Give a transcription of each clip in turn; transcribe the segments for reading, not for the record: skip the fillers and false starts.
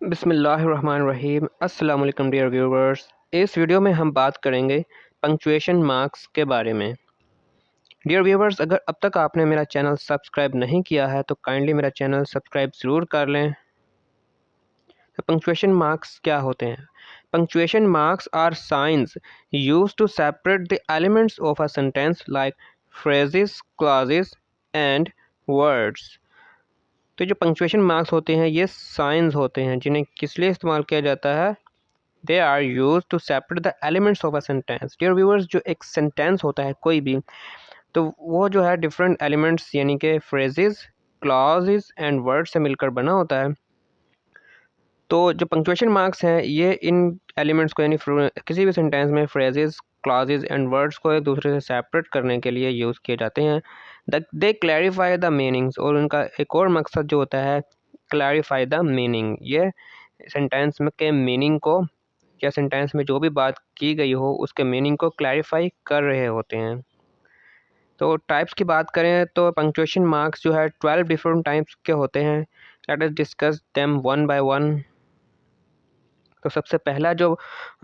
बिस्मिल्लाहिर्रहमानिर्रहीम। अस्सलाम वालेकुम डियर व्यूवर्स। इस वीडियो में हम बात करेंगे पंक्चुएशन मार्क्स के बारे में। डियर व्यूवर्स, अगर अब तक आपने मेरा चैनल सब्सक्राइब नहीं किया है तो काइंडली मेरा चैनल सब्सक्राइब ज़रूर कर लें। तो पंक्चुएशन मार्क्स क्या होते हैं? Punctuation marks are signs used to separate the elements of a sentence like phrases, clauses and words. तो जो पंक्चुएशन मार्क्स होते हैं ये साइंस होते हैं जिन्हें किस लिए इस्तेमाल किया जाता है? They are use to separate the elements of a sentence. Dear viewers, जो एक सेंटेंस होता है कोई भी, तो वो जो है डिफरेंट एलिमेंट्स यानी कि फ्रेजेस, क्लॉजेस एंड वर्ड से मिलकर बना होता है। तो जो पंक्चुएशन मार्क्स हैं ये इन एलिमेंट्स को यानी किसी भी सेंटेंस में फ्रेजेस, क्लॉजेस एंड वर्ड्स को एक दूसरे से सेपरेट करने के लिए यूज़ किए जाते हैं। दे क्लैरिफाई द मीनिंग्स, और उनका एक और मकसद जो होता है क्लैरिफाई द मीनिंग। ये सेंटेंस में के मीनिंग को या सेंटेंस में जो भी बात की गई हो उसके मीनिंग को क्लैरिफाई कर रहे होते हैं। तो टाइप्स की बात करें तो पंक्चुएशन मार्क्स जो है 12 डिफरेंट टाइप्स के होते हैं। Let us discuss them one by one. तो सबसे पहला जो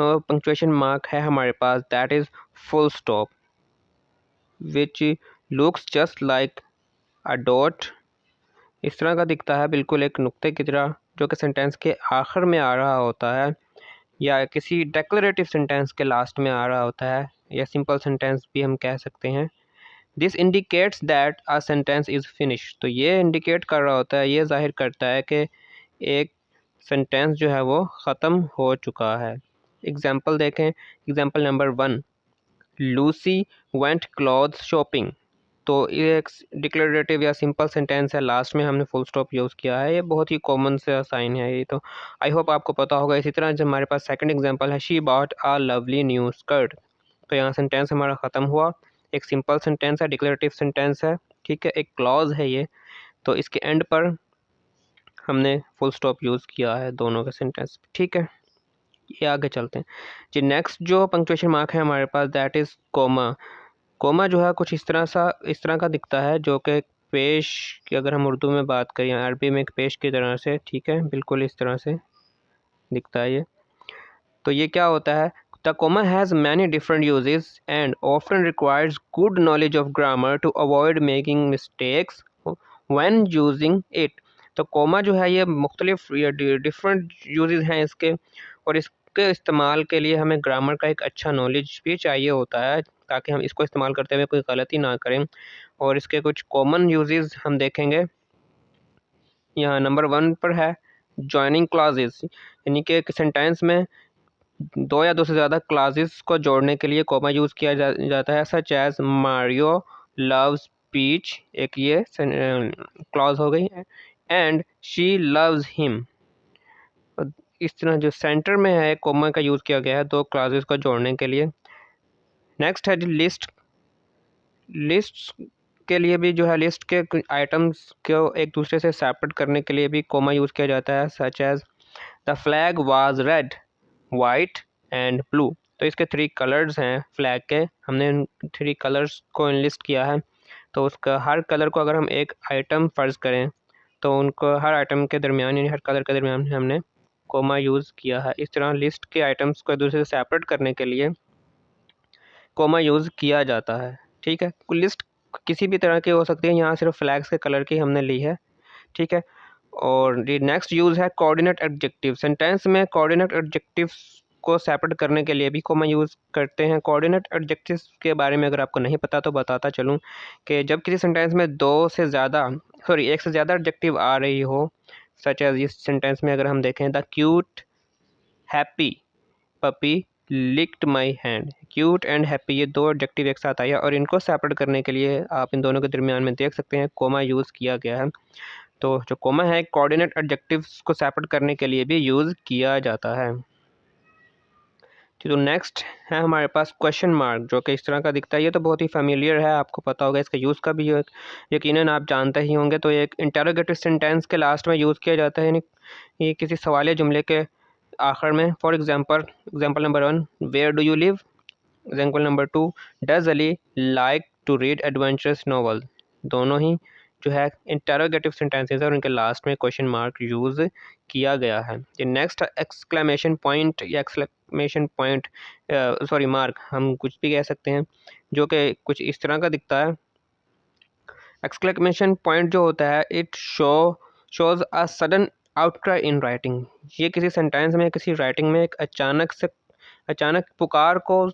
पंक्चुएशन मार्क है हमारे पास, that is full stop, which looks just like a dot. इस तरह का दिखता है, बिल्कुल एक नुक्ते की तरह, जो कि सेंटेंस के आखिर में आ रहा होता है या किसी डेक्लरेटिव सेंटेंस के लास्ट में आ रहा होता है, या सिंपल सेंटेंस भी हम कह सकते हैं। This indicates that a sentence is finish. तो ये इंडिकेट कर रहा होता है, ये जाहिर करता है कि एक सेंटेंस जो है वो ख़त्म हो चुका है। एग्जाम्पल देखें, example number 1, Lucy went cloth shopping. तो ये एक डिक्लेरेटिव या सिंपल सेंटेंस है, लास्ट में हमने फुल स्टॉप यूज़ किया है। ये बहुत ही कॉमन सा साइन है ये, तो आई होप आपको पता होगा। इसी तरह जब हमारे पास सेकंड एग्जांपल है, she bought a lovely new skirt. तो यहाँ सेंटेंस हमारा ख़त्म हुआ। एक सिंपल सेंटेंस है, डिक्लेरेटिव सेंटेंस है, ठीक है, एक क्लॉज है ये, तो इसके एंड पर हमने फुल स्टॉप यूज़ किया है दोनों के सेंटेंस, ठीक है। ये आगे चलते हैं जी। नेक्स्ट जो पंक्चुएशन मार्क है हमारे पास, दैट इज़ कोमा। कोमा जो है कुछ इस तरह का दिखता है, जो कि पेश की अगर हम उर्दू में बात करें, अरबी में एक पेश की तरह से, ठीक है, बिल्कुल इस तरह से दिखता है ये। तो ये क्या होता है? The comma has many different uses and often requires good knowledge of grammar to avoid making mistakes when using it. तो कोमा जो है ये मुख्तलिफ डिफरेंट यूजेस हैं इसके, और इसके इस्तेमाल के लिए हमें ग्रामर का एक अच्छा नॉलेज भी चाहिए होता है, ताकि हम इसको इस्तेमाल करते हुए कोई गलती ना करें। और इसके कुछ कॉमन यूजेस हम देखेंगे। यहाँ नंबर 1 पर है जॉइनिंग क्लॉजेस, यानी कि एक सेंटेंस में दो या दो से ज़्यादा क्लॉजेस को जोड़ने के लिए कोमा यूज़ किया जाता है। Such as Mario loves Peach, एक ये क्लॉज हो गई, एंड शी लव्स हिम। इस तरह जो सेंटर में है कोमा का यूज़ किया गया है दो क्लॉजेस को जोड़ने के लिए। नेक्स्ट है लिस्ट। लिस्ट के लिए भी जो है लिस्ट के आइटम्स को एक दूसरे से सेपरेट करने के लिए भी कोमा यूज़ किया जाता है। Such as the flag was red, white and blue. तो इसके 3 कलर्स हैं फ्लैग के, हमने इन 3 कलर्स को इनलिस्ट किया है। तो उसका हर कलर को अगर हम एक आइटम फ़र्ज़ करें तो उनको हर आइटम के दरमियान यानी हर कलर के दरमियान हमने कोमा यूज़ किया है। इस तरह लिस्ट के आइटम्स को एक दूसरे से सेपरेट करने के लिए कोमा यूज़ किया जाता है, ठीक है। लिस्ट किसी भी तरह की हो सकती है, यहाँ सिर्फ फ्लैग्स के कलर की हमने ली है, ठीक है। और ये नेक्स्ट यूज़ है कोऑर्डिनेट एडजेक्टिव। सेंटेंस में कोऑर्डिनेट एडजेक्टिव्स को सेपरेट करने के लिए भी कोमा यूज़ करते हैं। कोऑर्डिनेट एडजेक्टिव्स के बारे में अगर आपको नहीं पता तो बताता चलूँ कि जब किसी सेंटेंस में एक से ज़्यादा एडजेक्टिव आ रही हो, सच एज इस सेंटेंस में अगर हम देखें, the cute happy puppy licked my hand. Cute and happy ये दो एडजेक्टिव एक साथ आया, और इनको सेपरेट करने के लिए आप इन दोनों के दरमियान में देख सकते हैं कोमा यूज़ किया गया है। तो जो कोमा है कोऑर्डिनेट एडजेक्टिव्स को सेपरेट करने के लिए भी यूज़ किया जाता है। तो नेक्स्ट है हमारे पास क्वेश्चन मार्क, जो कि इस तरह का दिखता है। ये तो बहुत ही फेमिलियर है, आपको पता होगा, इसका यूज़ का भी यकीनन आप जानते ही होंगे। तो एक इंटरोगेटिव सेंटेंस के लास्ट में यूज़ किया जाता है, यानी ये किसी सवालिया जुमले के आखिर में। For example number 1, where do you live. Example number 2, does Ali like to read adventurous novel. दोनों ही जो है इंटरोगेटिव सेंटेंसेस है और उनके लास्ट में क्वेश्चन मार्क यूज़ किया गया है। ये नेक्स्ट एक्सक्लेमेशन पॉइंट या एक्सक्लेमेशन पॉइंट सॉरी मार्क हम कुछ भी कह सकते हैं, जो कि कुछ इस तरह का दिखता है। एक्सक्लेमेशन पॉइंट जो होता है it shows a sudden outcry in writing. ये किसी सेंटेंस में, किसी राइटिंग में एक अचानक पुकार को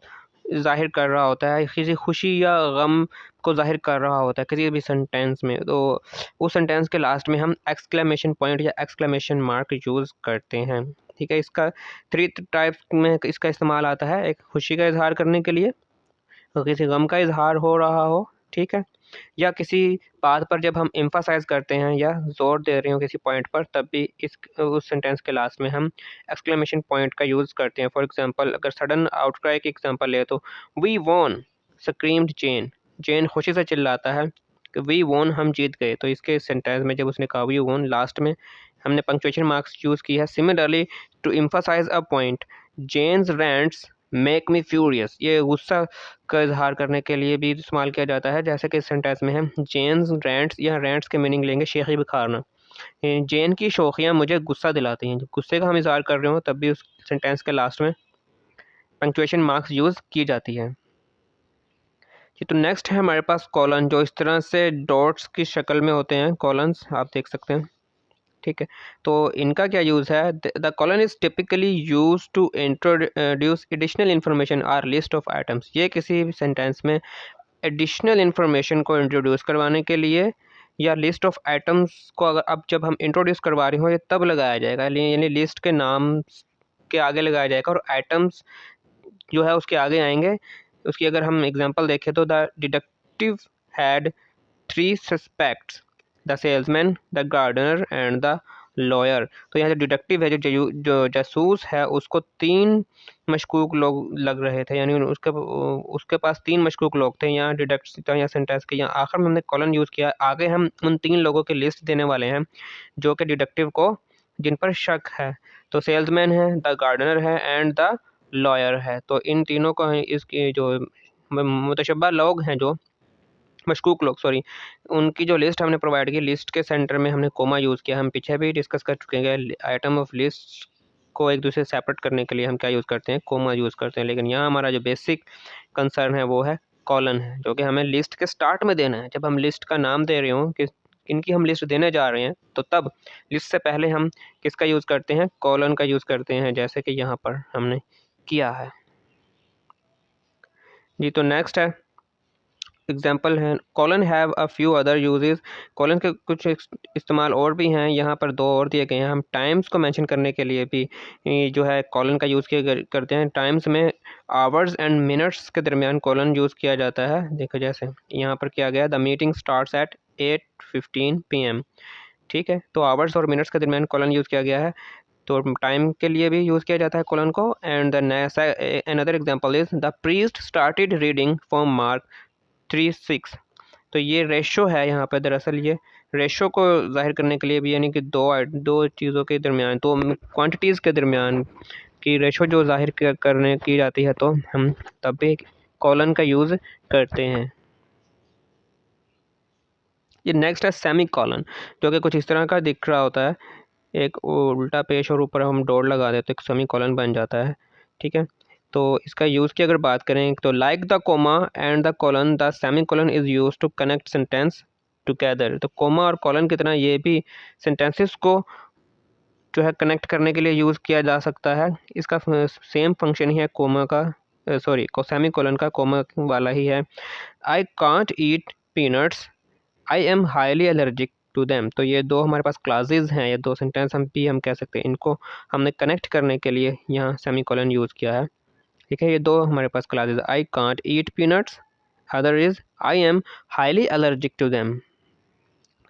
ज़ाहिर कर रहा होता है, किसी खुशी या गम को ज़ाहिर कर रहा होता है किसी भी सेंटेंस में। तो उस सेंटेंस के लास्ट में हम एक्सक्लेमेशन पॉइंट या एक्सक्लेमेशन मार्क यूज़ करते हैं। ठीक है, इसका 3 टाइप्स में इसका इस्तेमाल आता है। एक खुशी का इजहार करने के लिए, तो किसी गम का इजहार हो रहा हो, ठीक है, या किसी बात पर जब हम एम्फासाइज करते हैं या जोर दे रहे हो किसी पॉइंट पर, तब भी उस सेंटेंस के लास्ट में हम एक्सक्लेमेशन पॉइंट का यूज़ करते हैं। फॉर एग्जांपल, अगर सडन आउटक्राई की एग्जांपल ले तो वी वॉन स्क्रीम्ड जेन। जेन खुशी से चिल्लाता है कि वी वॉन, हम जीत गए। तो इसके सेंटेंस में जब उसने कहा वी वॉन, लास्ट में हमने पंक्चुएशन मार्क्स यूज़ की है। Similarly to emphasize a point, Jen's rants make me furious. ये गुस्सा का इजहार करने के लिए भी इस्तेमाल किया जाता है, जैसे कि इस सेंटेंस में है जेन्स रैंट्स, या रैंट्स के मीनिंग लेंगे शेखी बुखारना। जेन की शोखियाँ मुझे गुस्सा दिलाती हैं। जब गुस्से का हम इजहार कर रहे हो तब भी उस सेंटेंस के लास्ट में पंक्चुएशन मार्क्स यूज़ की जाती है। जी, तो नेक्स्ट है हमारे पास कॉलन, जो इस तरह से डॉट्स की शक्ल में होते हैं। कॉलन्स आप देख सकते हैं, ठीक है। तो इनका क्या यूज़ है? The colon is typically use to introduce additional information or list of items. ये किसी भी सेंटेंस में एडिशनल इन्फॉर्मेशन को इंट्रोड्यूस करवाने के लिए या लिस्ट ऑफ आइटम्स को अगर अब जब हम इंट्रोड्यूस करवा रहे हो ये तब लगाया जाएगा, यानी लिस्ट के नाम के आगे लगाया जाएगा और आइटम्स जो है उसके आगे आएंगे। उसकी अगर हम एग्जांपल देखें तो the detective had 3 suspects, the salesman, the gardener and the lawyer. तो यहाँ जो डिटेक्टिव है, जो जासूस है, उसको 3 मशकूक लोग लग रहे थे, यानी उसके पास 3 मशकूक लोग थे। यहाँ डिटेक्ट या सेंटेंस के यहाँ आखिर में हमने कॉलन यूज़ किया। आगे हम उन 3 लोगों की लिस्ट देने वाले हैं जो कि डिटेक्टिव को जिन पर शक है। तो सेल्समैन है, द गार्डनर है एंड द लॉयर है। तो इन तीनों को इसकी जो मुतशब्बा लोग हैं, जो मशकूक लोग सॉरी, उनकी जो लिस्ट हमने प्रोवाइड की, लिस्ट के सेंटर में हमने कोमा यूज़ किया। हम पीछे भी डिस्कस कर चुके हैं, आइटम ऑफ लिस्ट को एक दूसरे से सेपरेट करने के लिए हम क्या यूज़ करते हैं? कोमा यूज़ करते हैं। लेकिन यहाँ हमारा जो बेसिक कंसर्न है वो है कॉलन है, जो कि हमें लिस्ट के स्टार्ट में देना है। जब हम लिस्ट का नाम दे रहे हो कि इनकी हम लिस्ट देने जा रहे हैं, तो तब लिस्ट से पहले हम किसका यूज़ करते हैं? कॉलन का यूज़ करते हैं, जैसे कि यहाँ पर हमने किया है। जी, तो नेक्स्ट है एग्जाम्पल है colon have a few other uses. Colon के कुछ इस्तेमाल और भी हैं, यहाँ पर 2 और दिए गए हैं। हम टाइम्स को मेंशन करने के लिए भी जो है कॉलन का यूज़ किया करते हैं। टाइम्स में आवर्स एंड मिनट्स के दरमियान कॉलन यूज़ किया जाता है। देखो जैसे यहाँ पर किया गया, the meeting starts at 8:15 PM, ठीक है। तो आवर्स और मिनट्स के दरमियान कॉलन यूज़ किया गया है। तो टाइम के लिए भी यूज़ किया जाता है कॉलन को। And the another example is the priest started reading from mark 3:6। तो ये रेशो है यहाँ पर, दरअसल ये रेशो को जाहिर करने के लिए भी, यानी कि दो चीज़ों के दरमियान, दो क्वांटिटीज़ के दरमियान की रेशो जो जाहिर करने की जाती है, तो हम तब भी कॉलन का यूज़ करते हैं। ये नेक्स्ट है सेमी कॉलन, जो कि कुछ इस तरह का दिख रहा होता है। एक उल्टा पेश और ऊपर हम डॉट लगा देते तो एक सेमी कॉलन बन जाता है, ठीक है। तो इसका यूज़ की अगर बात करें तो like the comma and the colon, the semicolon is use to connect sentence together. तो कोमा और कॉलन की तरह ये भी सेंटेंसेस को जो है कनेक्ट करने के लिए यूज़ किया जा सकता है। इसका सेम फंक्शन ही है कोमा का, सॉरी सेमी कॉलन का कोमा वाला ही है। I can't eat peanuts, I am highly allergic to them. तो ये 2 हमारे पास क्लासेस हैं, ये 2 सेंटेंस हम कह सकते हैं। इनको हमने कनेक्ट करने के लिए यहाँ सेमीकोलन यूज़ किया है, ठीक है। ये 2 हमारे पास classes, I can't eat peanuts, other is I am highly allergic to them.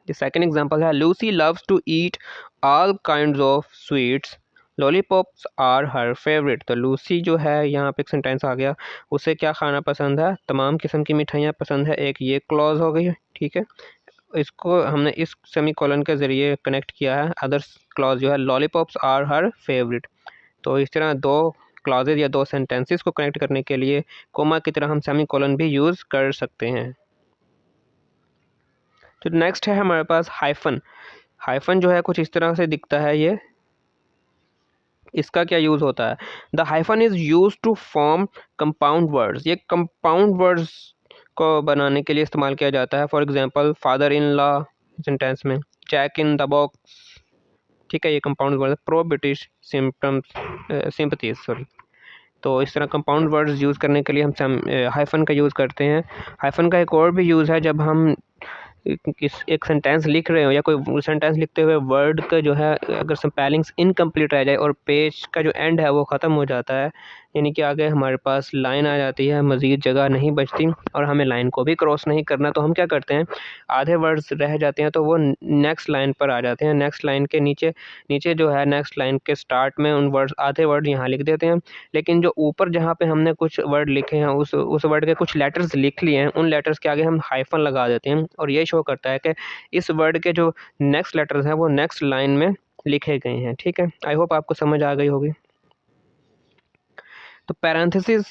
The second example है Lucy loves to eat all kind of sweets, lollipops are her favourite. तो लूसी जो है, यहाँ पे एक सेंटेंस आ गया, उसे क्या खाना पसंद है? तमाम किस्म की मिठाइयाँ पसंद है। एक ये क्लॉज हो गई, ठीक है। इसको हमने इस सेमी कॉलन के ज़रिए कनेक्ट किया है। अदर्स क्लॉज जो है लॉलीपॉप्स आर हर फेवरेट। तो इस तरह 2 क्लॉजेज या 2 सेंटेंसेस को कनेक्ट करने के लिए कोमा की तरह हम सेमी कॉलन भी यूज़ कर सकते हैं। तो नेक्स्ट है हमारे पास हाइफन। हाइफन जो है कुछ इस तरह से दिखता है ये। इसका क्या यूज़ होता है? The hyphen is use to form compound words. ये कंपाउंड वर्ड्स को बनाने के लिए इस्तेमाल किया जाता है। For example father in law sentence में, जैक इन द बॉक्स, ठीक है, ये compound word. Pro British symptoms sympathies, sorry. तो इस तरह कंपाउंड वर्ड्स यूज़ करने के लिए हम हाइफन का यूज़ करते हैं। हाइफन का एक और भी यूज़ है, जब हम किस एक सेंटेंस लिख रहे हो या कोई सेंटेंस लिखते हुए वर्ड का जो है अगर स्पेलिंग्स इनकम्प्लीट रह जाए और पेज का जो एंड है वो ख़त्म हो जाता है, यानी कि आगे हमारे पास लाइन आ जाती है, मज़ीद जगह नहीं बचती और हमें लाइन को भी क्रॉस नहीं करना, तो हम क्या करते हैं, आधे वर्ड्स रह जाते हैं तो वो नेक्स्ट लाइन पर आ जाते हैं। नेक्स्ट लाइन के नीचे नीचे जो है नेक्स्ट लाइन के स्टार्ट में उन वर्ड्स आधे वर्ड यहाँ लिख देते हैं, लेकिन जो ऊपर जहाँ पे हमने कुछ वर्ड लिखे हैं उस वर्ड के कुछ लेटर्स लिख लिए हैं, उन लेटर्स के आगे हम हाइफन लगा देते हैं और ये शो करता है कि इस वर्ड के जो नेक्स्ट लेटर्स हैं वो नेक्स्ट लाइन में लिखे गए हैं। ठीक है, आई होप आपको समझ आ गई होगी। तो पैरेंथेसिस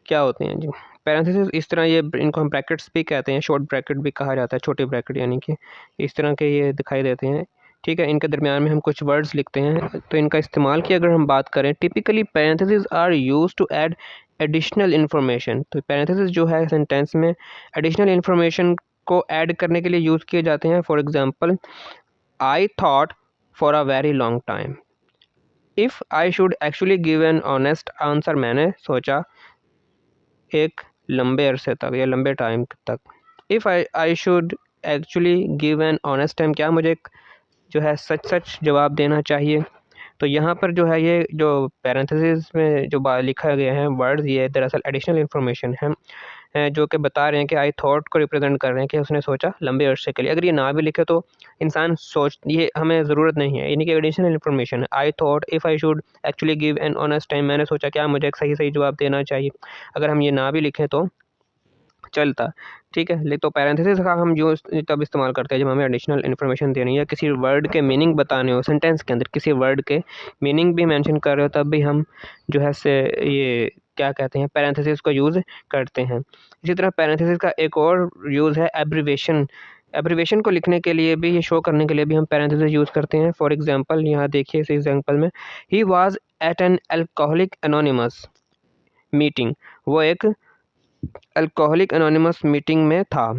क्या होते हैं जी? पैरेंथेसिस इस तरह, ये इनको हम ब्रैकेट्स भी कहते हैं, शॉर्ट ब्रैकेट भी कहा जाता है, छोटे ब्रैकेट, यानी कि इस तरह के ये दिखाई देते हैं। ठीक है, इनके दरमियान में हम कुछ वर्ड्स लिखते हैं, तो इनका इस्तेमाल की अगर हम बात करें, typically parenthesis are use to add additional information. तो पैरेंथेसिस जो है सेंटेंस में एडिशनल इन्फॉर्मेशन को ऐड करने के लिए यूज़ किए जाते हैं। For example, I thought for a very long time. If I should actually give an honest answer, मैंने सोचा एक लंबे अरसे तक या लंबे टाइम तक। If I should actually give an honest time, क्या मुझे जो है सच सच जवाब देना चाहिए। तो यहाँ पर जो है ये जो पैरेंथेसिस में जो लिखा गया है वर्ड्स, ये दरअसल एडिशनल इन्फॉर्मेशन है, जो कि बता रहे हैं कि आई थॉट को रिप्रेजेंट कर रहे हैं कि उसने सोचा लंबे अरसे के लिए। अगर ये ना भी लिखे तो इंसान सोच, ये हमें ज़रूरत नहीं है, यानी कि एडिशनल इन्फॉर्मेशन है। I thought if I should actually give an honest time, मैंने सोचा क्या मुझे एक सही सही जवाब देना चाहिए। अगर हम ये ना भी लिखें तो चलता, ठीक है। तो पैरेंथेसिस का हम जो तब इस्तेमाल करते हैं जब हमें एडिशनल इन्फॉर्मेशन देनी है, किसी वर्ड के मीनिंग बताने हो, सेंटेंस के अंदर किसी वर्ड के मीनिंग भी मेंशन कर रहे हो, तब भी हम जो है से ये क्या कहते हैं, पैरेंथेसिस को यूज़ करते हैं। इसी तरह पैरेंथेसिस का एक और यूज़ है एब्रीवेशन। एब्रीवेशन को लिखने के लिए भी, ये शो करने के लिए भी हम पैरेंथेसिस यूज़ करते हैं। फॉर एग्जांपल, यहाँ देखिए इस एग्जांपल में, he was at an alcoholic anonymous meeting. वो एक अल्कोहलिक एनोनिमस मीटिंग में था।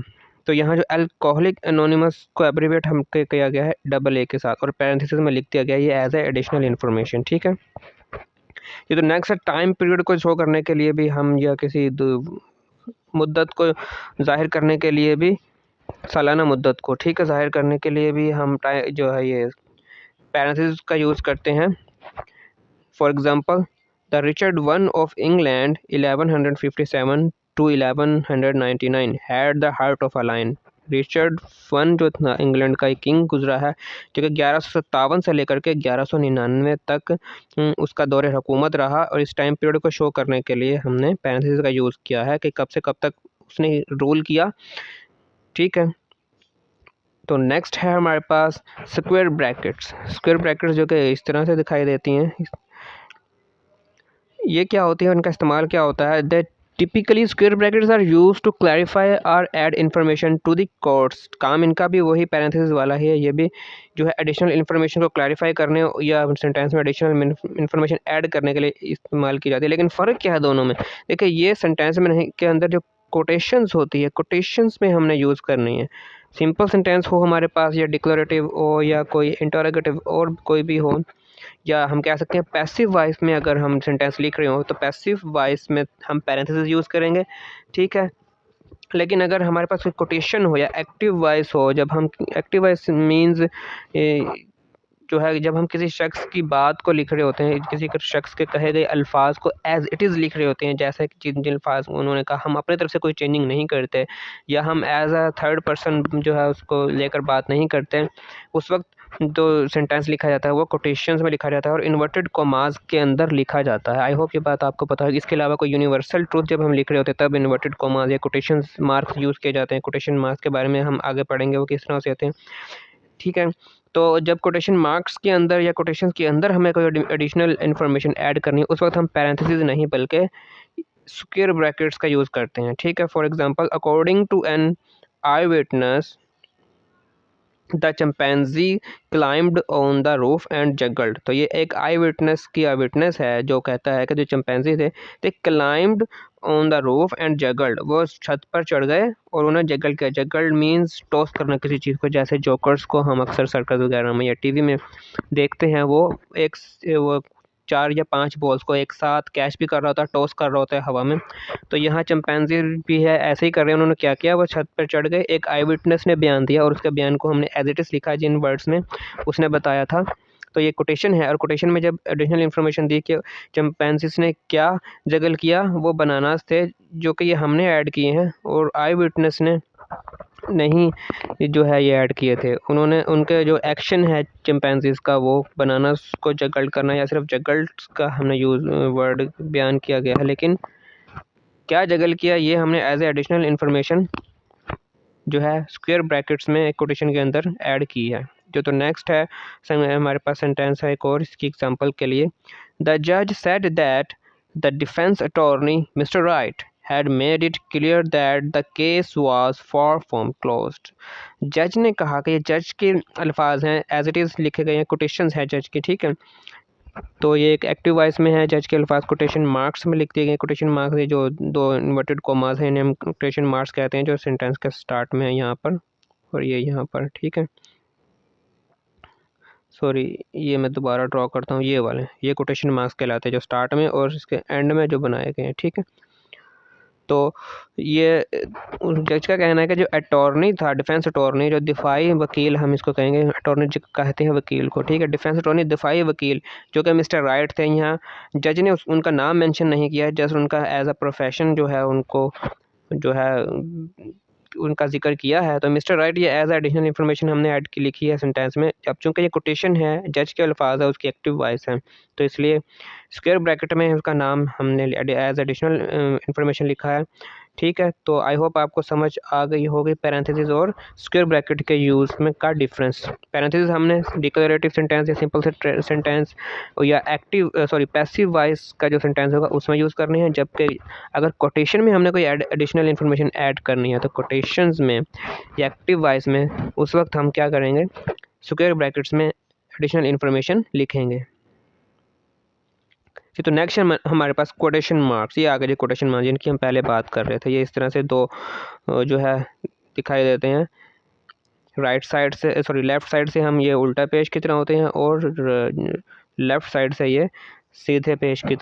तो यहाँ जो अल्कोहलिक एनोनिमस को एब्रीवेट हम किया गया है डबल ए के साथ और पैरेंथेसिस में लिख दिया गया है ये एज ए एडिशनल इन्फॉर्मेशन। ठीक है, ये तो नेक्स्ट है टाइम पीरियड को शो करने के लिए भी हम, या किसी मुद्दत को जाहिर करने के लिए भी, सालाना मुद्दत को, ठीक है, जाहिर करने के लिए भी हम जो है ये पैरेंथेसिस का यूज़ करते हैं। For example, the Richard one of England 1157 to 1199 had the heart of a lion. Richard one जो था इंग्लैंड का एक किंग गुजरा है, जो कि 1157 से लेकर के 1199 तक उसका दौरे हुकूमत रहा, और इस टाइम पीरियड को शो करने के लिए हमने पैरेंथेसिस का यूज़ किया है कि कब से कब तक उसने रूल किया। ठीक है, तो नेक्स्ट है हमारे पास स्क्वायर ब्रैकेट्स। स्क्वायर ब्रैकेट्स जो कि इस तरह से दिखाई देती हैं, ये क्या होती है, उनका इस्तेमाल क्या होता है। That typically square brackets are use to clarify और add information to the codes. काम इनका भी वही पैरेंथेसिस वाला ही है, ये भी जो है एडिशनल इन्फॉर्मेशन को क्लैरिफाई करने या सेंटेंस में एडिशनल इन्फॉर्मेशन ऐड करने के लिए इस्तेमाल की जाती है। लेकिन फ़र्क क्या है दोनों में? देखिए, ये सेंटेंस में नहीं के अंदर जो कोटेशंस होती है, कोटेशंस में हमने यूज़ करनी है। सिंपल सेंटेंस हो हमारे पास, या डिक्लेरेटिव हो, या कोई इंटरोगेटिव और कोई भी हो, या हम कह सकते हैं पैसिव वॉइस में अगर हम सेंटेंस लिख रहे हो तो पैसिव वॉइस में हम पैरेंथेसिस यूज़ करेंगे। ठीक है, लेकिन अगर हमारे पास कोई कोटेशन हो या एक्टिव वॉइस हो, जब हम एक्टिव वॉइस मीन्स जो है जब हम किसी शख्स की बात को लिख रहे होते हैं, किसी शख्स के कहे गए अल्फाज को एज इट इज़ लिख रहे होते हैं, जैसे कि जिन जिन अल्फाज उन्होंने कहा, हम अपनी तरफ से कोई चेंजिंग नहीं करते, या हम एज अ थर्ड पर्सन जो है उसको लेकर बात नहीं करते, उस वक्त जो सेंटेंस लिखा जाता है वो कोटेशंस में लिखा जाता है और इन्वर्टेड कॉमास के अंदर लिखा जाता है। आई होप ये बात आपको पता है। इसके अलावा कोई यूनिवर्सल ट्रूथ जब हम लिख रहे होते हैं तब इन्वर्टेड कॉमास या कोटेशन मार्क्स यूज़ किए जाते हैं। कोटेशन मार्क्स के बारे में हम आगे पढ़ेंगे वो किस तरह से होते हैं। ठीक है, तो जब कोटेशन मार्क्स के अंदर या कोटेशन के अंदर हमें कोई एडिशनल इन्फॉर्मेशन ऐड करनी है, उस वक्त हम पैरेंथेसिस नहीं बल्कि स्क्वायर ब्रैकेट्स का यूज़ करते हैं। ठीक है, for example, according to an eye witness the chimpanzee climbed on the roof and juggled. तो ये एक आई विटनेस की विटनेस है जो कहता है कि जो चंपैंजी थे they climbed on the roof and juggled, वो छत पर चढ़ गए और उन्हें जगल किया। जगल्ड मीन्स टॉस करना किसी चीज़ को, जैसे जोकर्स को हम अक्सर सर्कस वगैरह में या टीवी में देखते हैं, वो 4 या 5 बॉल्स को एक साथ कैच भी कर रहा होता है, टॉस कर रहा होता है हवा में। तो यहाँ चंपैंजी भी है, ऐसे ही कर रहे हैं। उन्होंने क्या किया, वो छत पर चढ़ गए। एक आई विटनेस ने बयान दिया और उसके बयान को हमने एज इट इज़ लिखा जिन वर्ड्स में उसने बताया था। तो ये कोटेशन है, और कोटेशन में जब एडिशनल इन्फॉर्मेशन दी कि चंपैंजीज ने क्या जगल किया, वो बनानास थे जो कि ये हमने ऐड किए हैं, और आई विटनेस ने नहीं जो है ये ऐड किए थे। उन्होंने उनके जो एक्शन है चिंपैंजीज़ का वो बनानास को जगल्ड करना या सिर्फ जगल्ड का हमने यूज़ वर्ड बयान किया गया है, लेकिन क्या जगल किया ये हमने एज ए एडिशनल इन्फॉर्मेशन जो है स्क्वायर ब्रैकेट्स में एक कोटेशन के अंदर ऐड की है। जो तो नेक्स्ट है हमारे पास सेंटेंस है एक और इसकी एग्जांपल के लिए। द जज said that the defence attorney mister right had made it clear that the case was far from closed। जज ने कहा कि ये जज के अल्फाज हैं, एज इट इज़ लिखे गए हैं, कोटेशंस हैं जज के, ठीक है। तो ये एक एक्टिव वॉइस में है, जज के अल्फाज कोटेशन मार्क्स में लिख दिए गए। कोटेशन मार्क्स ये जो 2 इन्वर्टेड कोमास हैं इन्हें हम कोटेशन मार्क्स कहते हैं, जो सेंटेंस के स्टार्ट में है यहाँ पर और ये यहाँ पर, ठीक है। सॉरी, ये मैं दोबारा ड्रॉ करता हूँ, ये वाले ये कोटेशन मार्क्स कहलाते हैं जो स्टार्ट में और इसके एंड में जो बनाए गए हैं, ठीक है। तो ये जज का कहना है कि जो अटॉर्नी था, डिफेंस अटॉर्नी, जो दिफाई वकील हम इसको कहेंगे, अटॉर्नी कहते हैं वकील को, ठीक है। डिफेंस अटॉर्नी दिफाई वकील जो कि मिस्टर राइट थे, यहाँ जज ने उनका नाम मेंशन नहीं किया, जस्ट उनका एज अ प्रोफेशन जो है उनको जो है उनका जिक्र किया है। तो मिस्टर राइट ये एज एडिशनल इन्फॉर्मेशन हमने ऐड की लिखी है सेंटेंस में। अब चूँकि ये कोटेशन है, जज के अल्फाज है, उसकी एक्टिव वॉइस है, तो इसलिए स्क्वायर ब्रैकेट में उसका नाम हमने एज एडिशनल इन्फॉर्मेशन लिखा है, ठीक है। तो आई होप आपको समझ आ गई होगी पैरेंथेसिस और स्क्वायर ब्रैकेट के यूज़ में का डिफरेंस। पैरेंथेसिस हमने डिक्लेरेटिव सेंटेंस या सिंपल सेंटेंस या पैसिव वॉइस का जो सेंटेंस होगा उसमें यूज़ करने हैं, जबकि अगर कोटेशन में हमने कोई एडिशनल इन्फॉर्मेशन ऐड करनी है तो कोटेशंस में या एक्टिव वॉइस में उस वक्त हम क्या करेंगे, स्क्वायर ब्रैकेट्स में एडिशनल इन्फॉर्मेशन लिखेंगे। तो नेक्स्ट हमारे पास कोटेशन मार्क्स, ये आ गए कोटेशन मार्क्स जिनकी हम पहले बात कर रहे थे। ये इस तरह से दो जो है दिखाई देते हैं, राइट साइड से लेफ़्ट साइड से हम ये उल्टा पेज की तरह होते हैं और लेफ़्ट साइड से ये सीधे पेज की तरह